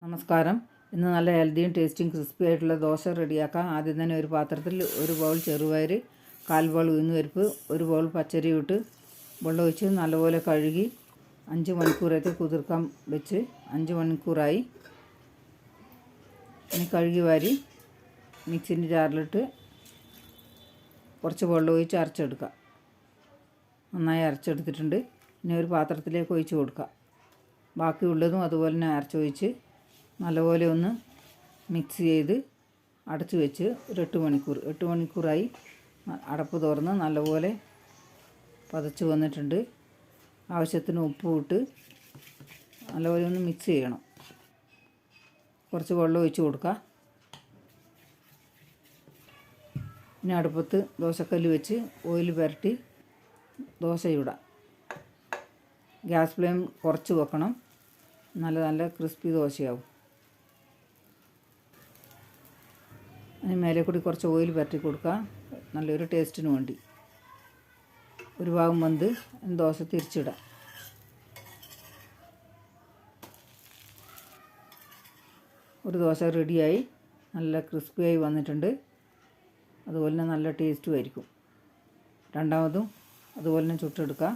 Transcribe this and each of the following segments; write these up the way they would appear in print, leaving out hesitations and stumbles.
നമസ്കാരം. ഇന്ന് നല്ല ഹെൽത്തിയും ടേസ്റ്റിയും ക്രിസ്പി ആയിട്ടുള്ള ദോശ റെഡിയാക്കാം. ആദ്യം തന്നെ ഒരു പാത്രത്തിൽ ഒരു ബൗൾ ചെറുപയർ, 1/4 ബൗൾ ഉഴുന്നുപരിപ്പ്, ഒരു ബൗൾ പച്ചരി ഇട്ട് വെള്ളമൊഴിച്ച് നല്ലപോലെ കഴുകി 5 മണിക്കൂറേക്ക് കുതിർക്കാൻ വെച്ച് 5 മണിക്കൂറായി. ഇനി കഴുകി വാരി മിക്സിൻ്റെ ജാറിലിട്ട് കുറച്ച് വെള്ളം ഒഴിച്ച് അരച്ചെടുക്കാം. നന്നായി അരച്ചെടുത്തിട്ടുണ്ട്. ഇനി ഒരു പാത്രത്തിലേക്ക് ഒഴിച്ച് കൊടുക്കാം. ബാക്കിയുള്ളതും അതുപോലെ തന്നെ അരച്ചൊഴിച്ച് നല്ലപോലെ ഒന്ന് മിക്സ് ചെയ്ത് അടച്ച് വെച്ച് ഒരു 8 മണിക്കൂറായി. അടപ്പ് തുറന്ന് നല്ലപോലെ പതച്ച് വന്നിട്ടുണ്ട്. ആവശ്യത്തിന് ഉപ്പ് ഇട്ട് നല്ലപോലെ ഒന്ന് മിക്സ് ചെയ്യണം. കുറച്ച് വെള്ളം ഒഴിച്ച് കൊടുക്കുക. ഇനി അടുപ്പത്ത് ദോശക്കല്ല് വെച്ച് ഓയിൽ പുരട്ടി ദോശ ചുടാം. ഗ്യാസ് ഫ്ലെയിം കുറച്ച് വെക്കണം. നല്ല ക്രിസ്പി ദോശയാവും. അതിന് മേലെ കൂടി കുറച്ച് ഓയിൽ പുരട്ടി കൊടുക്കുക, നല്ലൊരു ടേസ്റ്റിന് വേണ്ടി. ഒരു ഭാഗം വെന്ത് ദോശ തിരിച്ചിടാം. ഒരു ദോശ റെഡിയായി, നല്ല ക്രിസ്പിയായി വന്നിട്ടുണ്ട്. അതുപോലെ തന്നെ നല്ല ടേസ്റ്റും ആയിരിക്കും. രണ്ടാമതും അതുപോലെ തന്നെ ചുട്ടെടുക്കുക.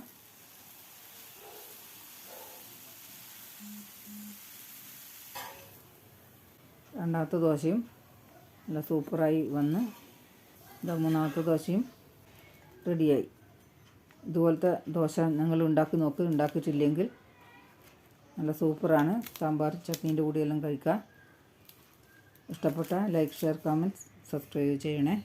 രണ്ടാമത്തെ ദോശയും നല്ല സൂപ്പറായി വന്ന് മൂന്നാമത്തെ ദോശയും റെഡിയായി. ഇതുപോലത്തെ ദോശ നിങ്ങൾ ഉണ്ടാക്കി നോക്ക്. ഉണ്ടാക്കിയിട്ടില്ലെങ്കിൽ നല്ല സൂപ്പറാണ്. സാമ്പാർ ചട്നീൻ്റെ കൂടെയെല്ലാം കഴിക്കാം. ഇഷ്ടപ്പെട്ട ലൈക്ക്, ഷെയർ, കമൻറ്റ്, സബ്സ്ക്രൈബ് ചെയ്യണേ.